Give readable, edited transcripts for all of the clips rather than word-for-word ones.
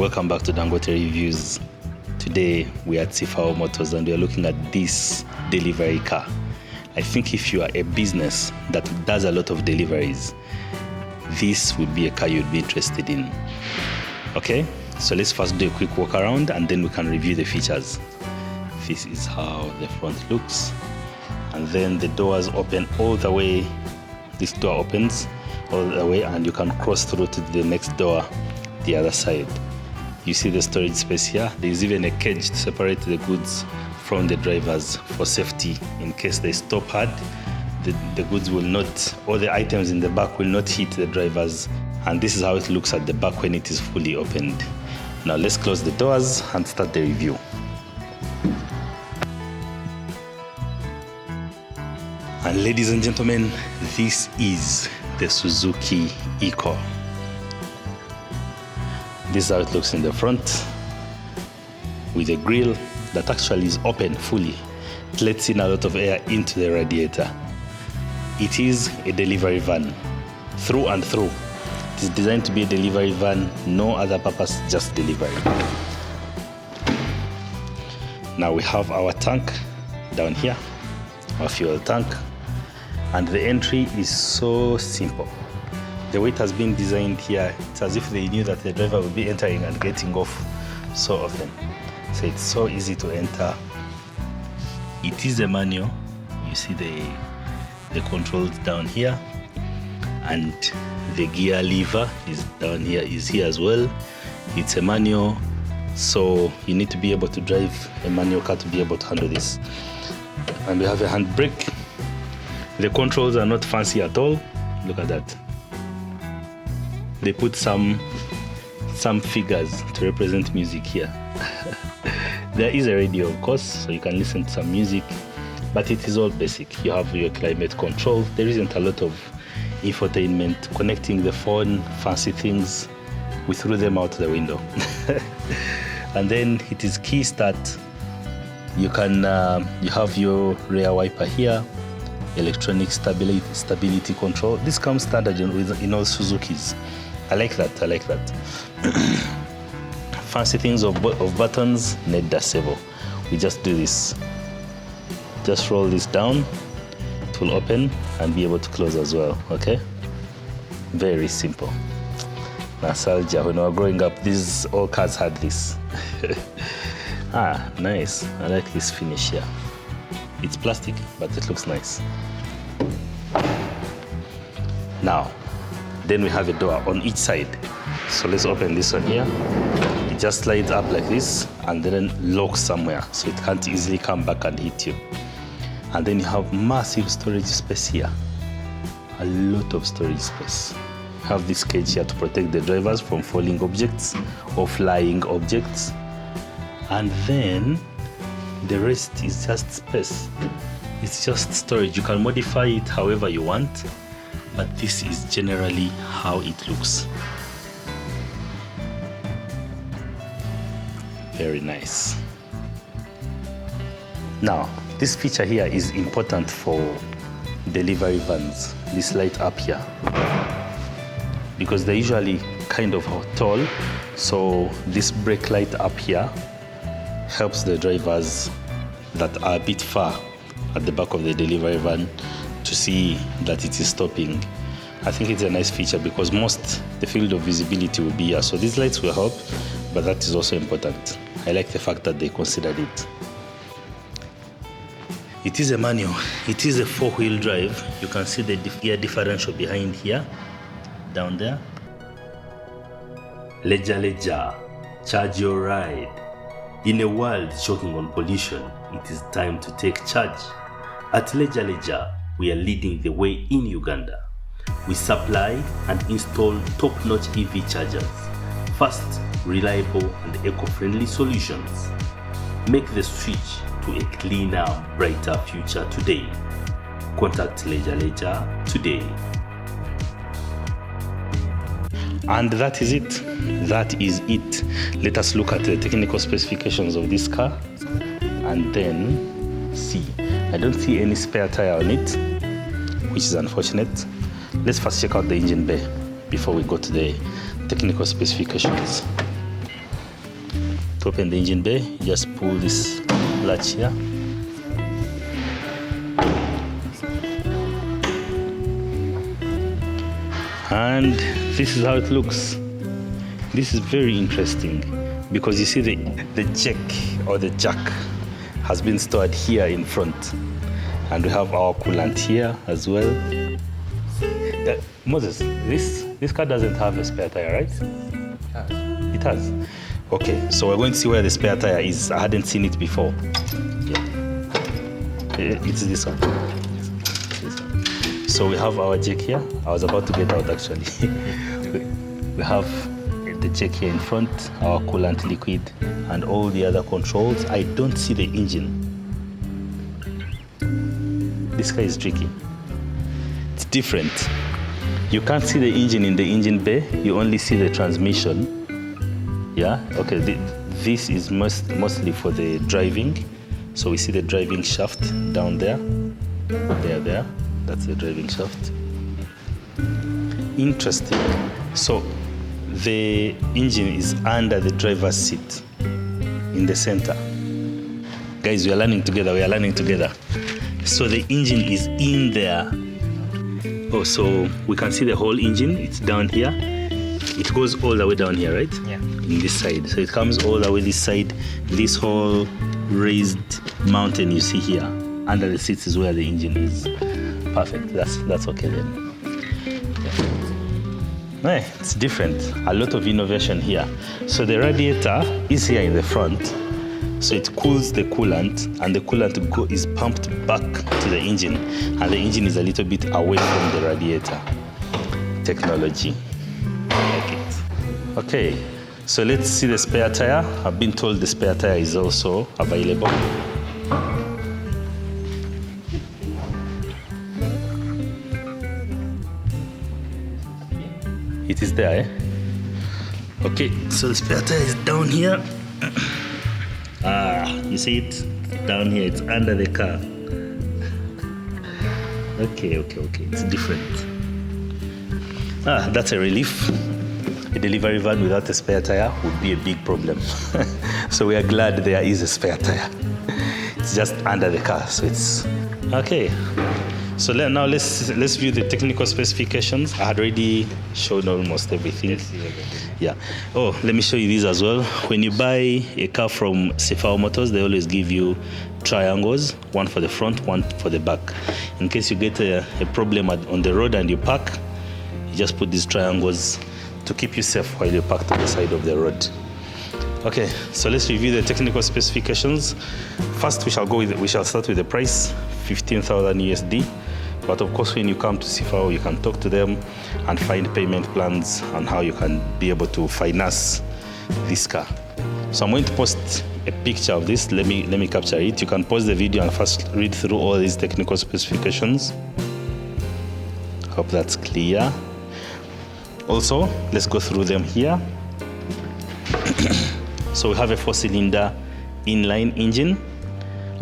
Welcome back to Dangote Reviews. Today we are at Sifao Motors and we are looking at this delivery car. I think if you are a business that does a lot of deliveries, this would be a car you'd be interested in. Okay, so let's first do a quick walk around and then we can review the features. This is how the front looks, and then the doors open all the way. This door opens all the way and you can cross through to the next door, the other side. You see the storage space here. There is even a cage to separate the goods from the drivers for safety. In case they stop hard, the goods will not, all the items in the back will not hit the drivers. And this is how it looks at the back when it is fully opened. Now let's close the doors and start the review. And ladies and gentlemen, this is the Suzuki EECO. This is how it looks in the front, with a grille that actually is open fully. It lets in a lot of air into the radiator. It is a delivery van, through and through. It is designed to be a delivery van, no other purpose, just delivery. Now we have our tank down here, our fuel tank, and the entry is so simple. The way it has been designed here, it's as if they knew that the driver would be entering and getting off so often. So it's so easy to enter. It is a manual. You see the controls down here, and the gear lever is down here, is here as well. It's a manual, so you need to be able to drive a manual car to be able to handle this. And we have a handbrake. The controls are not fancy at all. Look at that. They put some figures to represent music here. There is a radio, of course, so you can listen to some music, but it is all basic. You have your climate control. There isn't a lot of infotainment, connecting the phone, fancy things. We threw them out the window. And then it is key start. You can you have your rear wiper here, electronic stability control. This comes standard in all Suzukis. I like that. Fancy things of buttons, net disable. We just do this. Just roll this down. It will open and be able to close as well. Okay? Very simple. Nostalgia. When we were growing up, all cars had this. Nice. I like this finish here. It's plastic, but it looks nice. Now, then we have a door on each side. So let's open this one here. It just slides up like this and then locks somewhere, so it can't easily come back and hit you. And then you have massive storage space here. A lot of storage space. You have this cage here to protect the drivers from falling objects or flying objects. And then the rest is just space. It's just storage. You can modify it however you want, but this is generally how it looks. Very nice. Now, this feature here is important for delivery vans, this light up here, because they're usually kind of tall, so this brake light up here helps the drivers that are a bit far at the back of the delivery van to see that it is stopping. I think it's a nice feature because the field of visibility will be here, so these lights will help, but that is also important. I like the fact that they considered it. It is a manual. It is a four-wheel drive. You can see the gear differential behind here, down there. Leja, charge your ride. In a world choking on pollution, it is time to take charge. At Leja, we are leading the way in Uganda. We supply and install top-notch EV chargers, fast, reliable and eco-friendly solutions. Make the switch to a cleaner, brighter future today. Contact Leja today. And that is it. That is it. Let us look at the technical specifications of this car and then see. I don't see any spare tire on it, which is unfortunate. Let's first check out the engine bay before we go to the technical specifications. To open the engine bay, you just pull this latch here. And this is how it looks. This is very interesting because you see the jack or the jack has been stored here in front. And we have our coolant here as well. Moses, this car doesn't have a spare tire, right? It has. Okay, so we're going to see where the spare tire is. I hadn't seen it before. Yeah. It's this one. So we have our jack here. I was about to get out actually. We have the jack here in front, our coolant liquid, and all the other controls. I don't see the engine. This car is tricky. It's different. You can't see the engine in the engine bay. You only see the transmission. Yeah. Okay. This is mostly for the driving. So we see the driving shaft down there. There. That's the driving shaft. Interesting. So the engine is under the driver's seat in the center. Guys, we are learning together. So the engine is in there. Oh, so we can see the whole engine. It's down here. It goes all the way down here, right? Yeah. In this side. So it comes all the way this side. This whole raised mountain you see here. Under the seats is where the engine is. Perfect. That's okay then. Yeah. It's different. A lot of innovation here. So the radiator is here in the front. So it cools the coolant, and the coolant is pumped back to the engine, and the engine is a little bit away from the radiator. Technology. I like it. Okay, so let's see the spare tire. I've been told the spare tire is also available. It is there, eh? Okay, so the spare tire is down here. You see it down here, it's under the car. Okay, it's different. That's a relief. A delivery van without a spare tire would be a big problem. So we are glad there is a spare tire. It's just under the car, so it's okay. So now let's view the technical specifications. I had already shown almost everything. Yeah. Oh, let me show you these as well. When you buy a car from Sefao Motors, they always give you triangles, one for the front, one for the back. In case you get a problem on the road and you park, you just put these triangles to keep you safe while you park to the side of the road. Okay, so let's review the technical specifications. First, we shall start with the price, 15,000 USD. But of course, when you come to Sefao, you can talk to them and find payment plans and how you can be able to finance this car. So I'm going to post a picture of this. Let me capture it. You can pause the video and first read through all these technical specifications. Hope that's clear. Also, let's go through them here. So we have a 4-cylinder inline engine,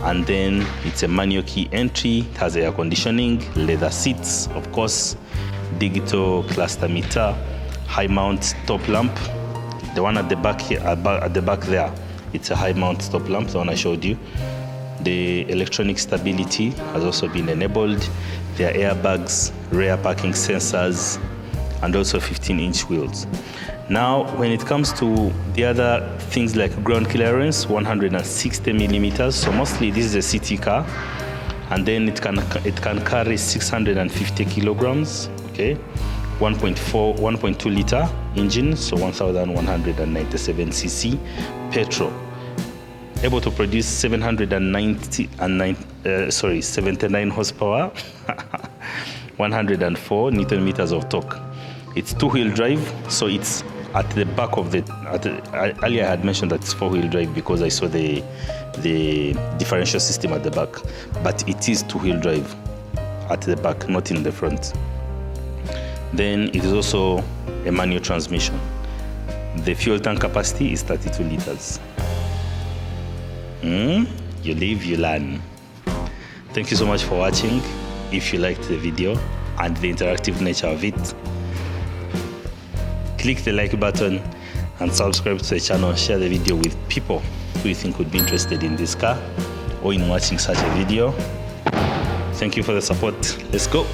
and then it's a manual key entry. It has air conditioning, leather seats, of course, digital cluster meter, high mount stop lamp. The one at the back here, at the back there, it's a high mount stop lamp, the one I showed you. The electronic stability has also been enabled. There are airbags, rear parking sensors, and also 15-inch wheels. Now, when it comes to the other things like ground clearance, 160 millimeters. So mostly this is a city car, and then it can carry 650 kilograms. Okay, 1.2 liter engine, so 1,197 cc, petrol, able to produce 79 horsepower, 104 Newton meters of torque. It's 2-wheel drive, so it's at the back of earlier I had mentioned that it's 4-wheel drive because I saw the differential system at the back, but it is 2-wheel drive at the back, not in the front. Then it is also a manual transmission. The fuel tank capacity is 32 liters. You live, you learn. Thank you so much for watching. If you liked the video and the interactive nature of it, click the like button and subscribe to the channel. Share the video with people who you think would be interested in this car or in watching such a video. Thank you for the support. Let's go.